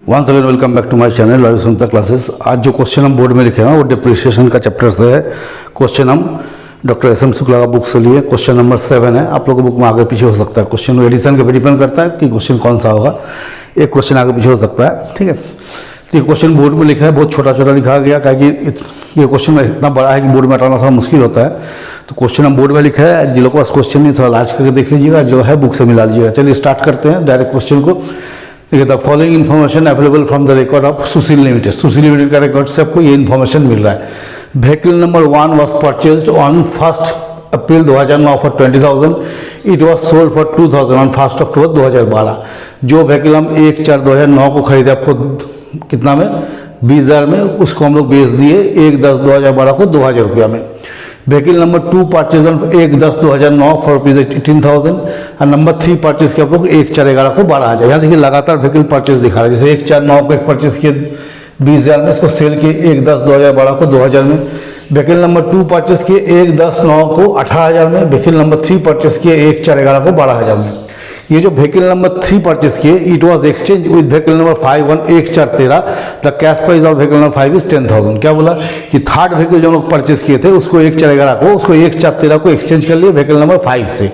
Once again welcome back to my channel live सुनता classes. आज जो क्वेश्चन हम बोर्ड में लिखे हैं वो डिप्रिसिएशन का चैप्टर से है। क्वेश्चन हम डॉक्टर एस एम शुक्ला का बुक से लिए। क्वेश्चन नंबर 7 है। आप लोगों को बुक में आगे पीछे हो सकता है, क्वेश्चन एडिशन के पे डिपेंड करता है कि क्वेश्चन कौन सा होगा। एक क्वेश्चन आगे पीछे हो सकता है, ठीक है। तो ये क्वेश्चन बोर्ड में लिखा है, बहुत छोटा छोटा लिखा गया, क्या कि ये क्वेश्चन इतना बड़ा है कि बोर्ड में हटाना थोड़ा मुश्किल होता है। तो क्वेश्चन हम बोर्ड में लिखा है, जिन लोगों के पास क्वेश्चन नहीं थोड़ा लार्ज करके देख लीजिएगा, जो है बुक से मिला लीजिएगा। चलिए स्टार्ट करते हैं डायरेक्ट क्वेश्चन को। देखिए, the following information available from the record of Sushil limited. Sushil limited का रिकॉर्ड से आपको ये इन्फॉर्मेशन मिल रहा है। Vehicle number 1 was purchased on 1 April 2009 for 20,000। It was sold for 2,000 on 1 अक्टूबर 2012। जो व्हीकल हम 1/4/2009 को खरीदे आपको कितना में, 20,000 में, उसको हम लोग बेच दिए 1/10/2012 को 2,000 रुपया में। Vehicle number 2 purchase on 1/10/2009 for ₹18,000 और नंबर 3 परचेज किया आप लोग 1/4/11 को 12,000। यहाँ देखिए लगातार व्हीकल परचेज दिखा रहा है। जैसे 1/4/9 को एक परचेज किए 20,000 में, इसको सेल किए 1/10/2012 को 2,000 में। व्हीकल नंबर 2 परचेज किए 1/10/9 को 18,000 में। व्हीकल नंबर 3 परचेज किए 1/4/11 को 12,000 में। ये जो व्हीकल नंबर 3 परचेज किए, it was exchange with vehicle number 5 on 1/4/13। The cash price of vehicle number 5 is 10,000। क्या बोला कि थर्ड व्हीकल जो लोग परचेज किए थे उसको 1/4/11 को, उसको 1/4/13 को एक्सचेंज कर लिए व्हीकल नंबर 5 से।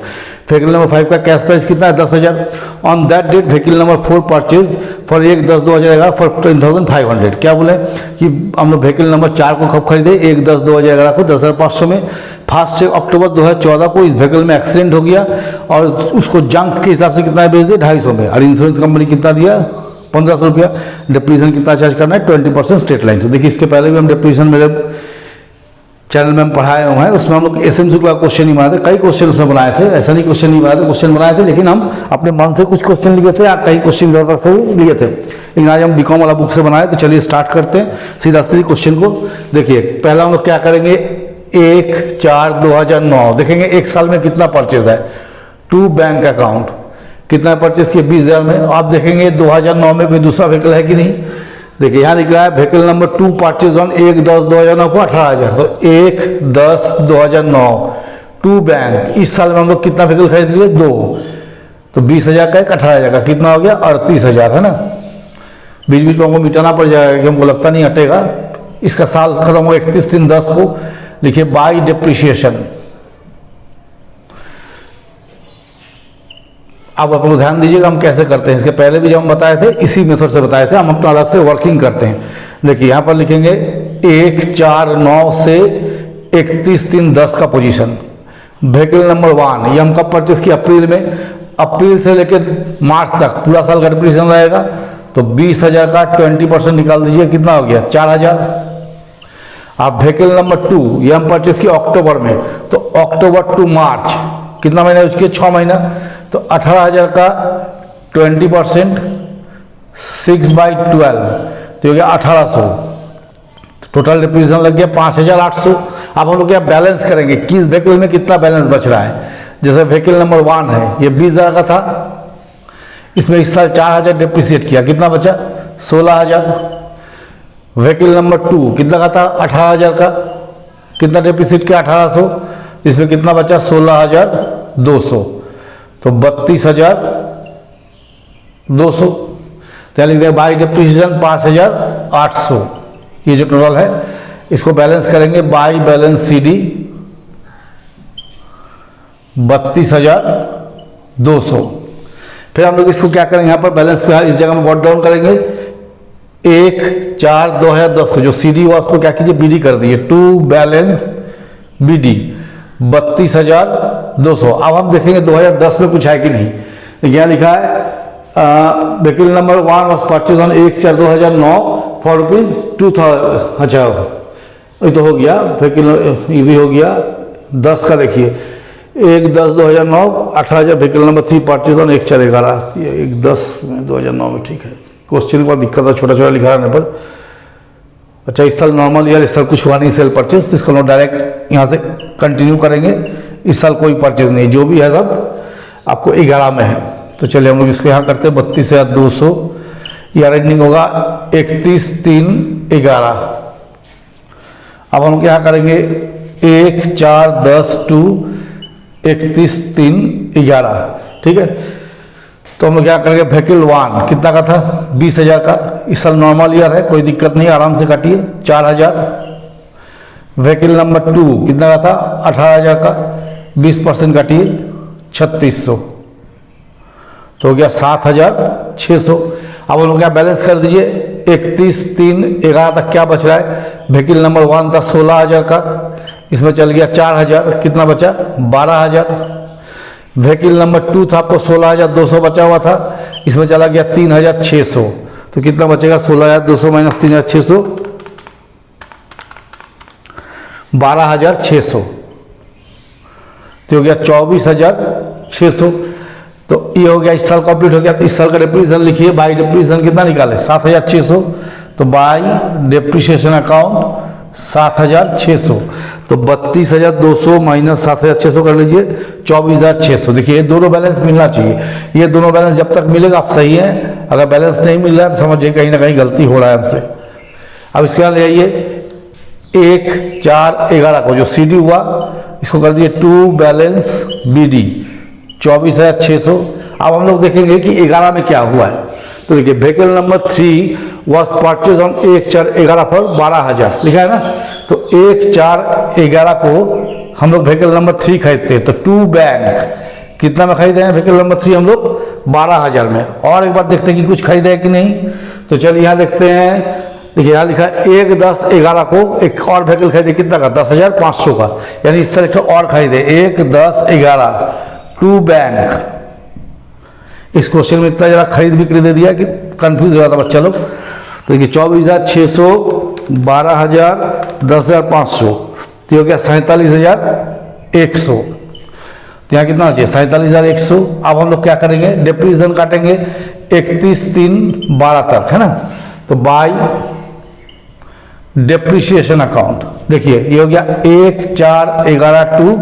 व्हीकल नंबर 5 का कैश प्राइस कितना है, 10,000। On that date vehicle number 4 purchase for 1/10/2011 for 10,500। क्या बोले कि हम लोग व्हीकल नंबर 4 को कब खरीदे, 1/10/2011 को 10,500 में। 1 अक्टूबर 2014 को इस व्हीकल में एक्सीडेंट हो गया और उसको जंक के हिसाब से कितना बेच दिया, 250 में। और इंश्योरेंस कंपनी कितना दिया, 1,500 रुपया। डिप्रीशन कितना चार्ज करना है, 20% स्टेट लाइन। तो देखिए, इसके पहले भी हम डिप्रीशन मेरे चैनल में हम पढ़ाए हुए हैं, उसमें हम लोग एस एम शुक्ला क्वेश्चन नहीं बनाए थे, कई क्वेश्चन उसमें बनाए थे। ऐसा नहीं क्वेश्चन नहीं बनाए थे, क्वेश्चन बनाए थे, लेकिन हम अपने मन से कुछ क्वेश्चन लिए थे, कई क्वेश्चन लिए थे। लेकिन आज हम बीकॉम वाला बुक से बनाए। तो चलिए स्टार्ट करते हैं सीधा सीधे क्वेश्चन को। देखिए, पहला हम लोग क्या करेंगे, 1/4/2009 देखेंगे एक साल में कितना परचेज है। 2 बैंक अकाउंट कितना परचेज किया, 20,000 में। आप देखेंगे 2009 में कोई दूसरा व्हीकल है कि नहीं। देखिए, यहाँ लिख रहा है व्हीकल नंबर 2 परचेज ऑन 1/10/2009 को 18,000। तो 1/10/2009 2 बैंक। इस साल में हम लोग कितना व्हीकल खरीद लिए, 2। तो 20,000 का एक 18,000 का कितना हो गया, 38,000 है ना। बीच बीच में हमको मिटाना पड़ जाएगा कि हमको लगता नहीं हटेगा। इसका साल खत्म हो 31/3/10 को। लिखिए बाय डिप्रिसिएशन। अब आप लोग ध्यान दीजिएगा हम कैसे करते हैं। इसके पहले भी जब हम बताए थे इसी मेथड से बताए थे, हम अपना अलग से वर्किंग करते हैं। देखिए, यहाँ पर लिखेंगे 1/4/9 से 31/3/10 का पोजीशन। व्हीकल नंबर 1 ये हम कब परचेस किया, अप्रैल में। अप्रैल से लेकर मार्च तक पूरा साल का डिप्रिसिएशन रहेगा। तो 20,000 का 20% निकाल दीजिए, कितना हो गया, 4,000। आप व्हीकल नंबर 2 ये हम परचेस किया अक्टूबर में। तो अक्टूबर टू मार्च कितना महीना यूज किया, 6 महीना। तो 18,000 का 20% 6/12 तो हो गया 1,800। टोटल डिप्रिसिएशन लग गया 5,800। अब हम लोग क्या बैलेंस करेंगे, किस व्हीकल में कितना बैलेंस बच रहा है। जैसे व्हीकल नंबर 1 है, ये 20,000 का था, इसमें इस साल 4,000 डिप्रिसिएट किया, कितना बचा, 16,000। व्हीकल नंबर 2 कितना का था, 18,000 का, कितना डिप्रिसिएट किया, 1,800। इसमें कितना बचा, 16,200। तो 32,200। तो लिख दें बाई डिप्रिसिएशन 5,800। ये जो टोटल है इसको बैलेंस करेंगे बाई बैलेंस CD 32,200। फिर हम लोग इसको क्या करेंगे, यहाँ पर बैलेंस पे इस जगह में वॉट डाउन करेंगे। 1/4/2010 को जो CD हुआ उसको क्या कीजिए, BD कर दिए, 2 बैलेंस BD 32,200। अब हम देखेंगे 2010 में कुछ है कि नहीं। यहाँ लिखा है vehicle number 1 was purchase on 1/4/2009 for ₹2,000। अच्छा, ये तो हो गया व्हीकल, ये भी हो गया 10 का। देखिए 1/10/2009 18,000 व्हीकल नंबर 3 परचेज ऑन 1/4/11। 1/10/2009 में ठीक है। क्वेश्चन का दिक्कत है, छोटा छोटा लिखा रहने पर। अच्छा, इस साल नॉर्मल ईयर, इस साल कुछ हुआ नहीं सेल परचेज, तो इसको हम डायरेक्ट यहाँ से कंटिन्यू करेंगे। इस साल कोई परचेज नहीं, जो भी है सब आपको 11 में है। तो चलिए हम लोग इसको यहाँ करते हैं 32,200। यह एंडिंग होगा 31/3/11। अब हम लोग यहाँ करेंगे 1/4/10 टू 31/3/11। ठीक है। तो हम लोग क्या करेंगे, व्हीकल 1 कितना का था, 20,000 का। इस साल नॉर्मल ईयर है, कोई दिक्कत नहीं, आराम से काटिए, 4,000। व्हीकल नंबर 2 कितना का था, 18,000 का, 20% काटिए, 3600, तो हो गया 7,600। अब हम लोग क्या बैलेंस कर दीजिए, 31/3/11 तक क्या बच रहा है, व्हीकल नंबर 1 था 16,000 का, इसमें चल गया 4,000, कितना बचा, 12,000। व्हीकल नंबर 2 था आपको 16,200 बचा हुआ था, इसमें चला गया 3,600, तो कितना बचेगा, 16,200 माइनस 3,600, 12,600, तो हो गया 24,600। तो ये हो गया, इस साल कंप्लीट हो गया। तो इस साल का डिप्रीशिएशन लिखिए, बाई डिप्रीशिएशन कितना निकाले, 7,600, तो बाई डिप्रीशिएशन अकाउंट 7,600, तो 32,200 माइनस 7,600 कर लीजिए, 24,600। देखिए ये दोनों बैलेंस मिलना चाहिए, ये दोनों बैलेंस जब तक मिलेगा आप सही है, अगर बैलेंस नहीं मिल रहा है तो समझिए कहीं ना कहीं गलती हो रहा है हमसे। अब इसके बाद ले आइए 1/4/11 को जो CD हुआ, इसको कर दिए टू बैलेंस BD, 24,600। अब हम लोग देखेंगे कि 11 में क्या हुआ है। तो देखिए vehicle number 3 was purchase on 1/4/11 पर 12,000 लिखा है ना, तो 1/4/11 को हम लोग व्हीकल नंबर 3 खरीदते हैं, तो टू बैंक कितना में खरीदे हैं व्हीकल नंबर 3 हम लोग, 12,000 में। और एक बार देखते हैं कि कुछ खरीदे है कि नहीं, तो चलिए यहाँ देखते हैं। देखिए यहाँ लिखा है 1/10/11 को एक और व्हीकल खरीदे, कितना का, 10,500 का, यानी इससे एक और खरीदे, 1/10/11 टू बैंक। इस क्वेश्चन में इतना जरा खरीद बिक्री दे दिया कि कंफ्यूज हो जाता बच्चा लोग। तो देखिए 24,600, 12,000, 10,500, तो हो गया 47,100। तो यहाँ कितना चाहिए, 47,100। अब हम लोग क्या करेंगे, डिप्रीशिएशन काटेंगे 31/3/12 तक, है ना, तो बाई डिप्रीशिएशन अकाउंट। देखिए ये हो गया 1/4/11 to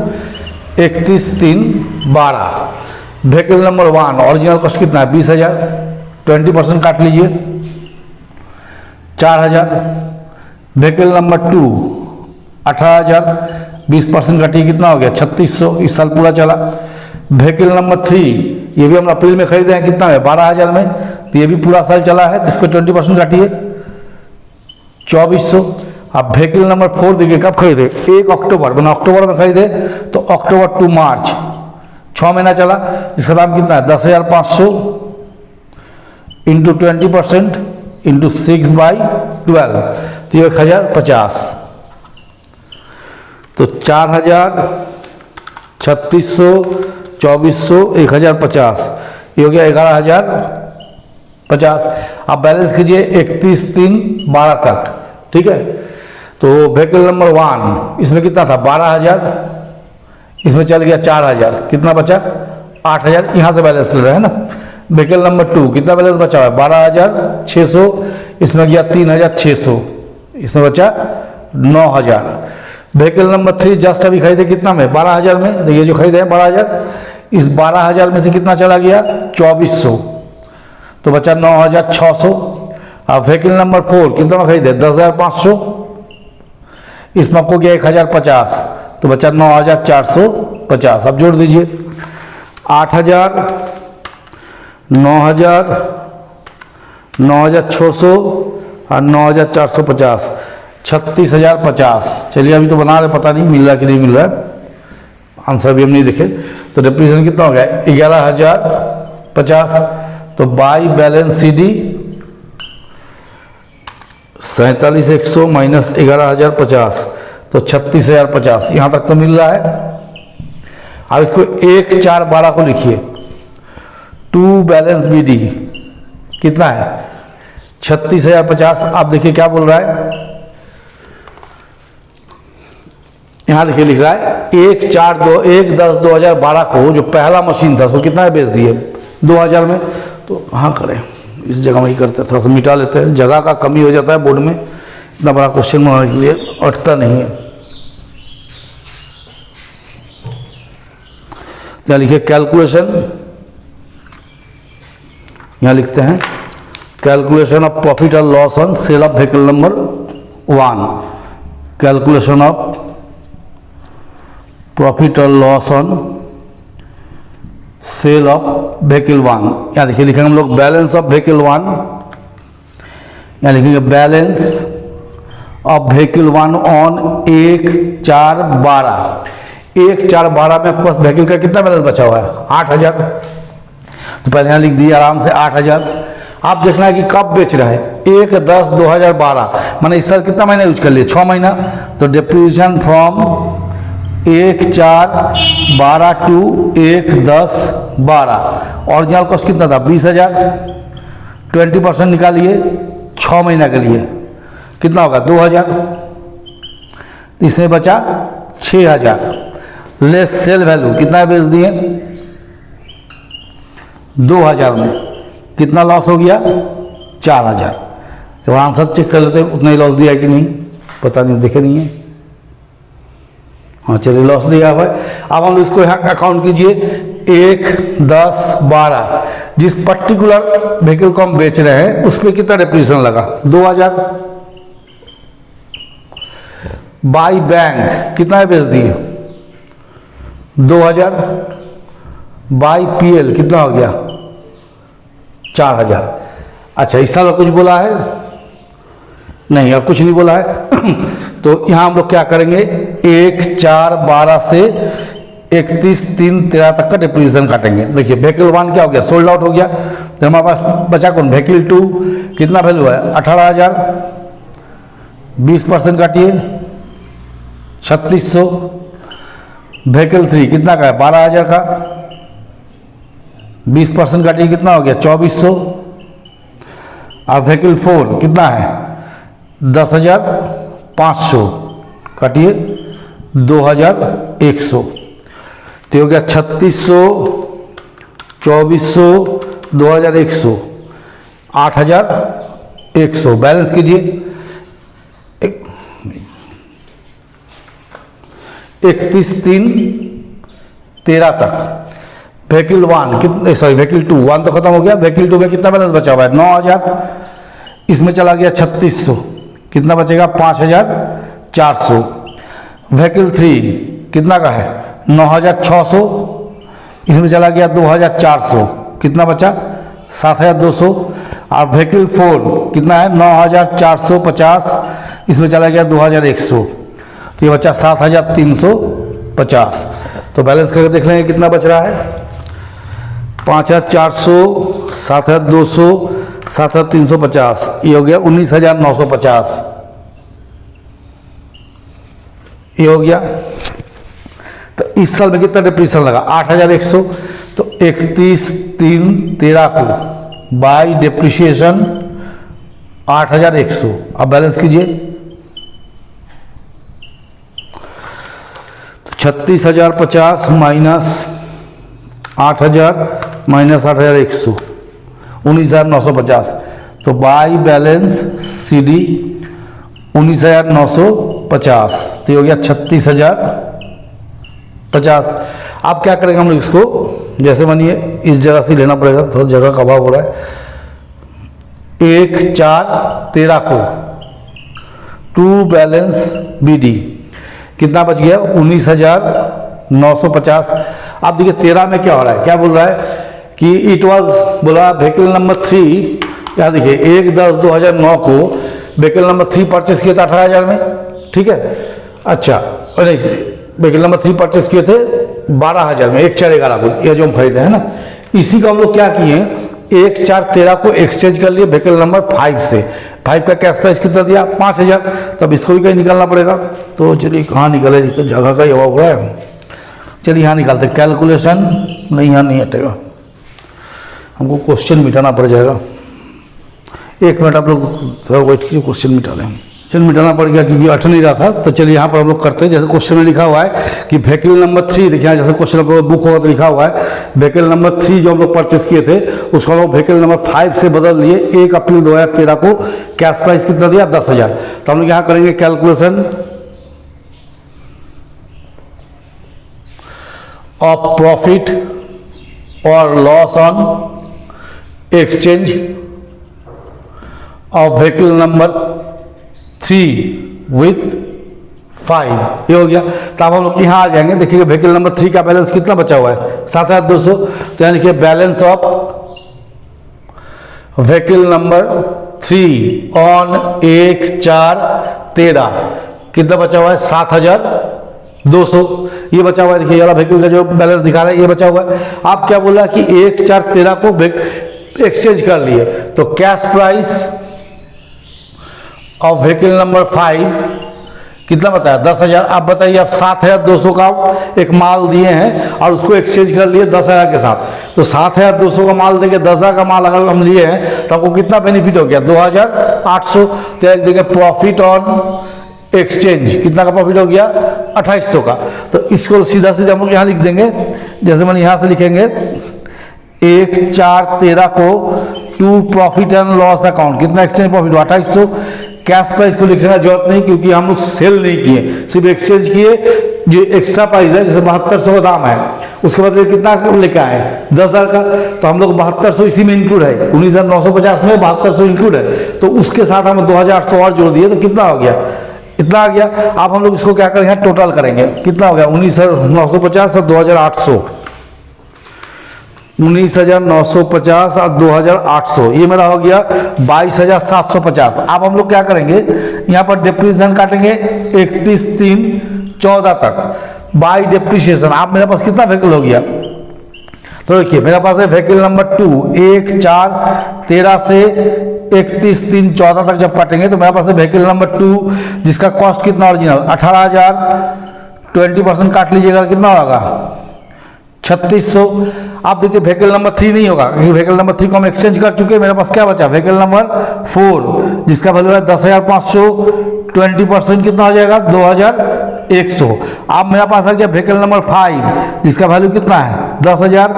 31/3/12। Vehicle number 1 original cost कितना है, 20,000, 20% काट लीजिए, 4,000। व्हीकल नंबर 2 18,000, 20% काटिए, कितना हो गया, 3600, इस साल पूरा चला। व्हीकल नंबर 3 ये भी हम अप्रैल में खरीदे हैं, कितना है, 12,000 में, तो ये भी पूरा साल चला है, तो इसको 20% काटिए, 2400। अब व्हीकल नंबर 4 देखिए कब खरीदे, 1 अक्टूबर, मैंने अक्टूबर में खरीदे, तो अक्टूबर टू मार्च 6 महीना चला, इसका दाम कितना है, 10,500 इंटू 20% इंटू 6/12, तो 1,050, तो 4,000, 3600, 2400, 1,050, ये हो गया 11,050। अब बैलेंस कीजिए 31/3/12 तक, ठीक है। तो व्हीकल नंबर 1 इसमें कितना था, 12,000, इसमें चल गया 4,000, कितना बचा, 8,000, यहाँ से बैलेंस ले रहा है ना। व्हीकल नंबर 2 कितना बैलेंस बचा हुआ है, 12,600, इसमें गया 3,600, इसमें बचा 9,000। व्हीकल नंबर 3 जस्ट अभी खरीदे कितना में, 12,000 में, देखिए जो खरीदे हैं 12,000, इस 12,000 में से कितना चला गया, 2,400, तो बचा 9,600। अब व्हीकल नंबर 4 कितना में खरीदे, 10,500, इसमें आपको गया 1,050, तो बचा 9,450। अब जोड़ दीजिए 8,000, 9,000, 9,600 और 9,450, 36,050। चलिए अभी तो बना रहे, पता नहीं मिल रहा कि नहीं मिल रहा है, आंसर भी हम नहीं देखे। तो डिप्रीशिएशन कितना हो गया, 11,050, तो बाई बैलेंस CD 47,100 माइनस 11,050, तो 36,050, यहाँ तक तो मिल रहा है। अब इसको 1/4/12 को लिखिए, टू बैलेंस BD कितना है, 36,050। आप देखिए क्या बोल रहा है, यहाँ देखिए लिख रहा है 1/10/2012 को जो पहला मशीन था उसको कितना बेच दिए, 2,000 में। तो हाँ करें, इस जगह में ही करते हैं, थोड़ा सा मिटा लेते हैं, जगह का कमी हो जाता है बोर्ड में, इतना बड़ा क्वेश्चन बनाने के लिए अटता नहीं है। यहाँ लिखिए कैलकुलेशन, यहाँ लिखते हैं कैलकुलेशन ऑफ प्रॉफिट और loss on sale of vehicle number 1, calculation of profit और loss on sale of vehicle 1, यहाँ देखिए लिखेंगे हम लोग बैलेंस ऑफ व्हीकल 1, यहाँ लिखेंगे बैलेंस ऑफ व्हीकल 1 ऑन 1/4/12। 1/4/12 में आपके पास व्हीकल का कितना बैलेंस बचा हुआ है? 8,000। तो पहले यहाँ लिख दिए आराम से 8,000। आप देखना है कि कब बेच रहा है, 1/10/2012, मैंने इस साल कितना महीना यूज कर लिया? 6 महीना। तो depreciation from 1/4/12 to 1/10/12। Original cost कितना था? 20,000। 20% निकालिए 6 महीना के लिए, कितना होगा? 2,000। इसमें बचा 6,000 लेस सेल वैल्यू, कितना बेच दिए? 2,000 में कितना लॉस हो गया? 4,000। तो आंसर चेक कर लेते उतना ही लॉस दिया कि नहीं, पता नहीं, देखे नहीं है। हाँ चलिए, लॉस दिया हुआ है। अब हम इसको यहाँ अकाउंट कीजिए 1/10/12। जिस पर्टिकुलर व्हीकल को हम बेच रहे हैं उस पर कितना डिप्रीशिएशन लगा? 2,000। बाई बैंक कितना बेच दिए? 2,000। बाई पीएल कितना हो गया? 4,000। अच्छा, इस साल कुछ बोला है? नहीं, अब कुछ नहीं बोला है। तो यहाँ हम लोग क्या करेंगे, 1/4/12 से 31/3/13 तक का डिप्रीशिएशन काटेंगे। देखिए व्हीकल 1 क्या हो गया? सोल्ड आउट हो गया। तो हमारे पास बचा कौन? व्हीकल 2 कितना वैल्यू है? 18,000। 20% काटिए 3,600। व्हीकल 3 कितना का है? 12,000 का। 20% काटिए कितना हो गया? 2,400। अब व्हीकल 4 कितना है? 10,500 काटिए 2,100। तो हो गया 3,600, 2,400, 2,100, 8,100। बैलेंस कीजिए 31/3/13 तक। व्हीकल 1 कितने, सॉरी व्हीकल 2, 1 तो खत्म हो गया। व्हीकल 2 में कितना बैलेंस बचा हुआ है? 9,000। इसमें चला गया 3,600, कितना बचेगा? 5,400। व्हीकल 3 कितना का है? 9,600। इसमें चला गया 2,400, कितना बचा? 7,200। और व्हीकल 4 कितना है? 9,450। इसमें चला गया 2,100, तो ये बचा 7,350। तो बैलेंस करके देख लेंगे कितना बच रहा है। 5,400, 7,200, 7,350, ये हो गया 19,950। ये हो गया। तो इस साल में कितना डिप्रीशिएशन लगा? 8,100। तो 31/3/13 को बाई डिप्रीशिएशन 8,100। अब बैलेंस कीजिए, तो 36,050 माइनस 8,000 माइनस 8,100, 19,950। तो बाई बैलेंस CD 19,950। तो हो गया 36,050। अब क्या करेंगे हम लोग इसको, जैसे मानिए इस जगह से लेना पड़ेगा, थोड़ा जगह का अभाव हो रहा है। 1/4/13 को टू बैलेंस BD कितना बच गया? 19,950। अब देखिए 13 में क्या हो रहा है, क्या बोल रहा है कि इट वाज, बोला व्हीकल नंबर 3, यहाँ देखिए 1/10/2009 को व्हीकल नंबर 3 परचेस किया था 18,000 में, ठीक है। अच्छा, नहीं, व्हीकल नंबर 3 परचेस किए थे 12,000 में, 1/4/11 को, यह जो हम खरीदे हैं ना, इसी को हम लोग क्या किए, 1/4/13 को एक्सचेंज कर लिए व्हीकल नंबर 5 से। 5 का कैश प्राइस कितना दिया? 5,000। तब इसको भी कहीं निकालना पड़ेगा। तो चलिए कहाँ निकले, तो जगह का ही अभाव हो रहा है। चलिए यहाँ निकालते, कैलकुलेशन नहीं, यहाँ नहीं हटेगा, हमको क्वेश्चन मिटाना पड़ जाएगा। 1 मिनट आप लोग थोड़ा वेट कीजिए, क्वेश्चन मिटा लें। क्वेश्चन मिटाना पड़ गया क्योंकि अट नहीं रहा था। तो चलिए यहाँ पर हम लोग करते हैं, जैसे क्वेश्चन में लिखा हुआ है कि व्हीकल नंबर 3, देखिए जैसे क्वेश्चन आप लोग बुक होगा तो लिखा हुआ है व्हीकल नंबर 3 जो हम लोग परचेस किए थे उसको हम लोग व्हीकल नंबर 5 से बदल लिए। 1 अप्रैल 2013 को कैश प्राइस कितना दिया? 10,000। तो हम लोग यहाँ करेंगे कैलकुलेशन ऑफ प्रॉफिट और loss on exchange of vehicle number 3 with 5 ये हो गया। तो अब हम लोग यहाँ आ जाएंगे, देखिए व्हीकल नंबर 3 का बैलेंस कितना बचा हुआ है 7200। तो यानी कि balance of vehicle number 3 on 1/4/13 कितना बचा हुआ है 7200 ये बचा हुआ है। देखिए ये वाला व्हीकल का जो बैलेंस दिखा रहा है ये बचा हुआ है। आप क्या बोला कि 1/4/13 को एक्सचेंज कर लिए, तो cash price of vehicle number 5 कितना बताया 10,000। आप बताइए, आप 7,200 का एक माल दिए हैं और उसको एक्सचेंज कर लिए 10,000 के साथ, तो 7,200 का माल देके 10,000 का माल अगर हम लिए हैं तो आपको कितना बेनिफिट हो गया 2,800। तो देखिए प्रॉफिट ऑन एक्सचेंज कितना का प्रॉफिट हो गया 2,800 का। तो इसको सीधा सीधा हम लोग यहाँ लिख देंगे, जैसे मैंने यहाँ से लिखेंगे 1/4/13 को to profit and loss account कितना एक्सचेंज प्रॉफिट 2,800। कैश प्राइस को लिखने का जरूरत नहीं क्योंकि हम लोग सेल नहीं किए, सिर्फ एक्सचेंज किए। जो एक्स्ट्रा प्राइस है जैसे 7200 का दाम है उसके बदले कितना लेके आए 10,000 का, तो हम लोग 7200 इसी में इंक्लूड है, 19,950 में 7200 इंक्लूड है, तो उसके साथ हम 2,800 और जोड़ दिए तो कितना हो गया इतना आ गया। अब हम लोग इसको क्या करेंगे टोटल करेंगे, कितना हो गया 19,950 और 2,800, 19,950 और 2,800 ये मेरा हो गया 22,750। अब हम लोग क्या करेंगे यहाँ पर डिप्रिसिएशन काटेंगे 31/3/14 तक बाई डिप्रिसिएशन। आप मेरे पास कितना व्हीकल हो गया, तो देखिए मेरे पास है व्हीकल नंबर 2 1/4/13 से 31/3/14 तक जब काटेंगे तो मेरे पास है व्हीकल नंबर 2 जिसका कॉस्ट कितना ओरिजिनल 18,000, 20% काट लीजिएगा कितना होगा 3,600। आप देखिए व्हीकल नंबर 3 नहीं होगा क्योंकि व्हीकल नंबर 3 को हम एक्सचेंज कर चुके हैं। मेरे पास क्या बचा व्हीकल नंबर 4 जिसका वैल्यू है 10,500, 20% कितना हो जाएगा 2,100। अब मेरे पास आ गया व्हीकल नंबर 5 जिसका वैल्यू कितना है 10,000,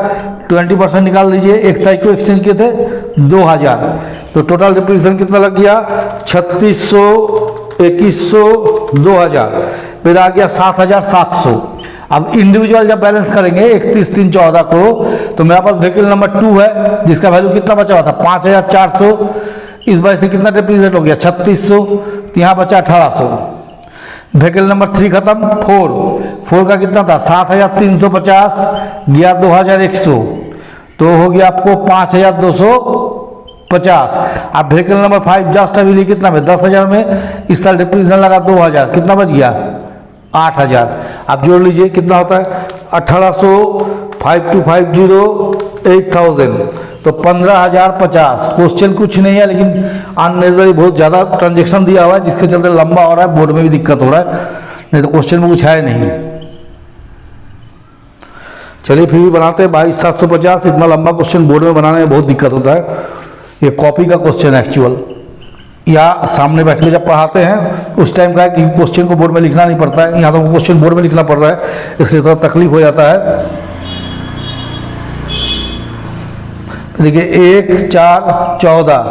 20% निकाल लीजिए, 1 तारीख को एक्सचेंज किए थे 2,000, तो टोटल डिप्रिसिएशन कितना लग गया 3,600, 2,100, 2,000, फिर आ गया 7,700। अब इंडिविजुअल जब बैलेंस करेंगे 31/3/14 को तो मेरे पास व्हीकल नंबर 2 है जिसका वैल्यू कितना बचा हुआ था 5,400, इस वजह से कितना डिप्रिसिएट हो गया 3,600, तो यहाँ बचा 1,800। व्हीकल नंबर 3 खत्म, 4 का कितना था 7,350 गया 2,100, तो हो गया आपको 5,250। अब व्हीकल नंबर 5 जस्ट अभी कितना में 10,000 में, इस साल डिप्रिसिएशन लगा 2,000, कितना बच गया 8,000। आप जोड़ लीजिए कितना होता है 1,800, 5250, 8,000, तो 15,050। क्वेश्चन कुछ नहीं है लेकिन अननेसेसरी बहुत ज़्यादा ट्रांजेक्शन दिया हुआ है जिसके चलते लंबा हो रहा है, बोर्ड में भी दिक्कत हो रहा है, नहीं तो क्वेश्चन में कुछ है नहीं। चलिए फिर भी बनाते हैं 22,750। इतना लंबा क्वेश्चन बोर्ड में बनाने में बहुत दिक्कत होता है, ये कॉपी का क्वेश्चन एक्चुअल या सामने बैठ के जब पढ़ाते हैं उस टाइम का है कि क्वेश्चन को बोर्ड में लिखना नहीं पड़ता है, यहाँ तो क्वेश्चन बोर्ड में लिखना पड़ रहा है इसलिए थोड़ा तकलीफ हो जाता है। देखिए 1/4/14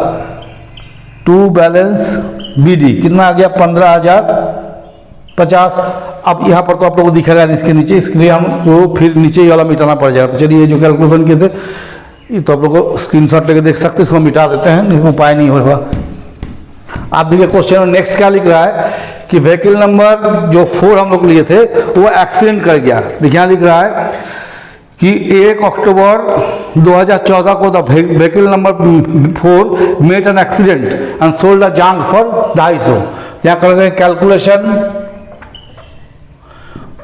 टू बैलेंस BD कितना आ गया 15,050। अब यहाँ पर तो आप लोगों को दिखेगा इसके नीचे, इसके लिए हमको फिर नीचे ही वाला मिटाना पड़ जाएगा। तो चलिए ये जो कैलकुलेशन किए थे ये तो आप लोग को स्क्रीनशॉट लेके देख सकते हैं, इसको मिटा देते हैं, नहीं उपाय नहीं होगा। आप देखिए क्वेश्चन में नेक्स्ट क्या लिख रहा है कि व्हीकल नंबर जो 4 हम लोग लिए थे वो एक्सीडेंट कर गया। देखिए यहाँ लिख रहा है कि 1 अक्टूबर 2014 को the vehicle number 4 made an accident and sold a junk for 250। यहाँ करेंगे calculation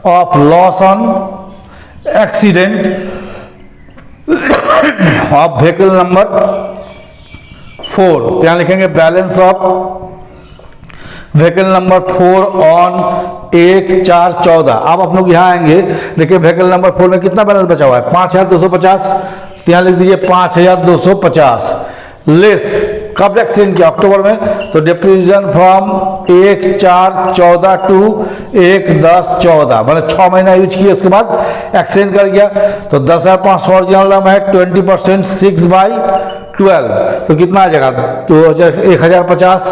of loss on accident of vehicle number 4, तो यहाँ लिखेंगे balance of vehicle number 4 on 1/4/14। अब आप लोग यहाँ आएंगे, देखिए व्हीकल नंबर 4 में कितना बैलेंस बचा हुआ है 5,250, तो यहाँ लिख दीजिए 5,250 लेस कब एक्सचेंज किया अक्टूबर में, तो डिप्रिसिएशन फ्रॉम 1/4/14 टू 1/10/14 मतलब 6 महीना यूज किया, उसके बाद एक्सचेंज कर गया। तो 10,500 ओरिजिनल दाम है, 20% 6/12 तो कितना आ जाएगा 1,050,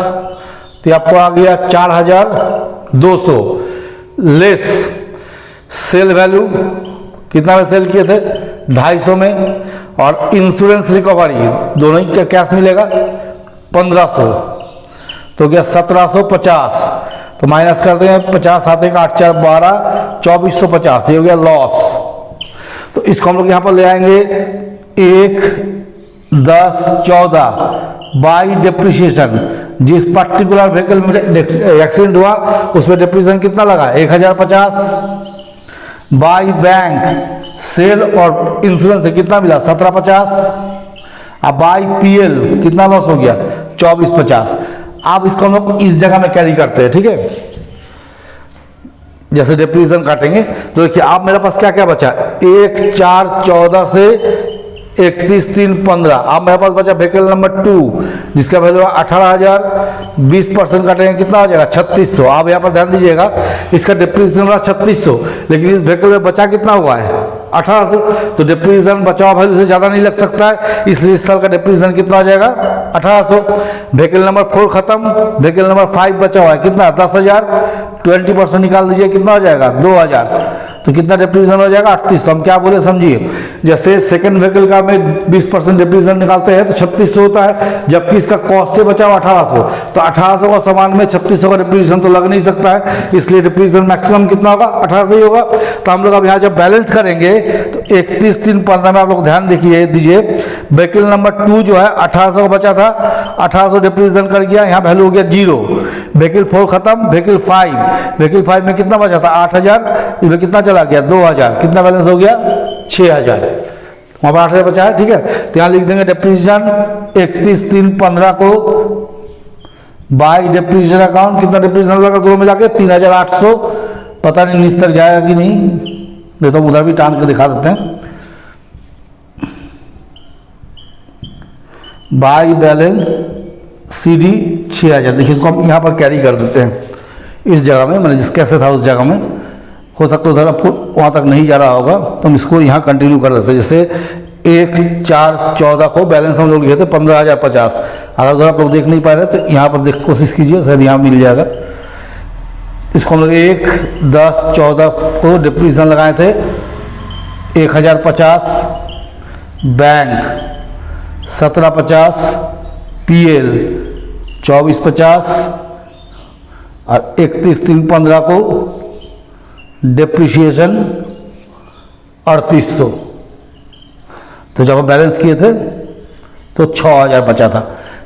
तो आपको आ गया 4,200 लेस सेल वैल्यू कितना में सेल किए थे 250 में, और इंश्योरेंस रिकवरी दोनों ही कैश मिलेगा 1,500, तो क्या 1,750। तो माइनस कर देंगे 50 सात एक 8 4 12 2450, ये हो गया लॉस। तो इसको हम लोग यहाँ पर ले आएंगे 1 10 14 बाई डेप्रिसिएशन। जिस पर्टिकुलर व्हीकल में एक्सीडेंट हुआ उसमें डेप्रिसिएशन कितना लगा 1050, बाई बैंक सेल और इंश्योरेंस से कितना मिला 1750, अब बाई पीएल कितना लॉस हो गया 2450। अब इसको हम लोग इस जगह में कैरी करते हैं, ठीक है। जैसे डेप्रिसिएशन काटेंगे तो देखिए आप मेरे पास क्या क्या बचा 1 4 14 से 31 3 15। अब मेरे पास बचा व्हीकल नंबर 2 जिसका वैल्यू 18,000, 20% काटेंगे कितना हो जाएगा 3600। आप यहाँ पर ध्यान दीजिएगा इसका डेप्रिसिएशन रहा 3600, लेकिन इस व्हीकल में बचा कितना हुआ है 1800। तो डेप्रिसिएशन बचाव वैल्यू से ज़्यादा नहीं लग सकता है, इसलिए इस साल का डेप्रिसिएशन कितना हो जाएगा 1800। व्हीकल नंबर 4 खत्म, व्हीकल नंबर 5 बचा हुआ है कितना 10,000, 20% निकाल दीजिए कितना हो जाएगा 2,000, तो कितना डेप्रिसिएशन हो जाएगा 3800। तो हम क्या बोले समझिए, जैसे सेकंड व्हीकल का में 20% डेप्रिसिएशन निकालते हैं तो 3600 होता है, जबकि इसका कॉस्ट बचा हुआ 1800। तो 1800 का सामान में 3600 का डेप्रिसिएशन तो लग नहीं सकता है, इसलिए डेप्रिसिएशन मैक्सिमम कितना होगा 1800 ही होगा। तो हम लोग अब यहाँ जब बैलेंस करेंगे तो 31 3 15 में आप लोग ध्यान देखिए दीजिए, व्हीकल नंबर 2 जो है 1800 का बचा था, 1800 डेप्रिसिएशन कर गया, यहाँ वैल्यू हो गया 0। व्हीकल 4 खत्म, व्हीकल 5 में कितना बचा था 8000, इसमें कितना चला गया 2000, कितना बैलेंस हो गया 6000, वहाँ पर 8000 बचा है, ठीक है। तो यहाँ लिख देंगे डेप्रिसिएशन 31 3 15 को बाई डेप्रिसिएशन अकाउंट, कितना डेप्रिसिएशन लगा दोनों मिला के 3800। पता नहीं नीचे तक जाएगा कि नहीं, नहीं तो उधर भी टान के दिखा देते हैं। By balance CD 6000। देखिए इसको हम यहाँ पर कैरी कर देते हैं इस जगह में, मैंने जिस कैसे था उस जगह में, हो सकता है उधर आपको वहाँ तक नहीं जा रहा होगा तो हम इसको यहाँ कंटिन्यू कर देते हैं। जैसे 1 4 14 को बैलेंस हम लोग लिए थे 15,050। अगर उधर आप लोग देख नहीं पा रहे तो यहाँ पर देख कोशिश कीजिए, शायद यहाँ मिल जाएगा। इसको हम लोग 1 10 14 को डेप्रिसिएशन लगाए थे 1050, बैंक 1750, PL 2450 और 31 3 15 को डेप्रिसिएशन 3800। तो जब हम बैलेंस किए थे तो 6000 बचा था।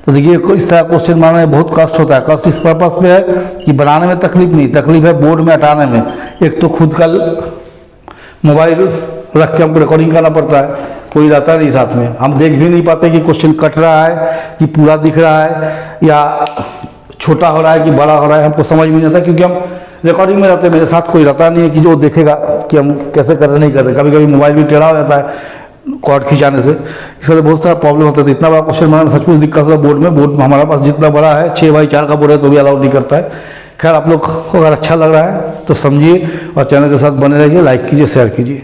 तो देखिए इस तरह क्वेश्चन बनाने में बहुत कष्ट होता है। कष्ट इस पर्पस पे है कि बनाने में तकलीफ नहीं, तकलीफ है बोर्ड में हटाने में। एक तो खुद का मोबाइल रख के हमको रिकॉर्डिंग करना पड़ता है, कोई रहता नहीं साथ में, हम देख भी नहीं पाते कि क्वेश्चन कट रहा है कि पूरा दिख रहा है या छोटा हो रहा है कि बड़ा हो रहा है, हमको समझ भी नहीं आता क्योंकि हम रिकॉर्डिंग में रहते हैं। मेरे साथ कोई रहता नहीं है कि जो देखेगा कि हम कैसे कर रहे नहीं कर रहे। कभी कभी मोबाइल भी टेढ़ा हो जाता है कॉर्ड खिंचाने से, इस वजह बहुत सारा प्रॉब्लम होता है। इतना बड़ा क्वेश्चन बनाना सचमुच दिक्कत होता है बोर्ड में। बोर्ड हमारे पास जितना बड़ा है 6x4 का बोर्ड है तो भी अलाउड नहीं करता है। खैर आप लोग को अगर अच्छा लग रहा है तो समझिए और चैनल के साथ बने रहिए, लाइक कीजिए, शेयर कीजिए।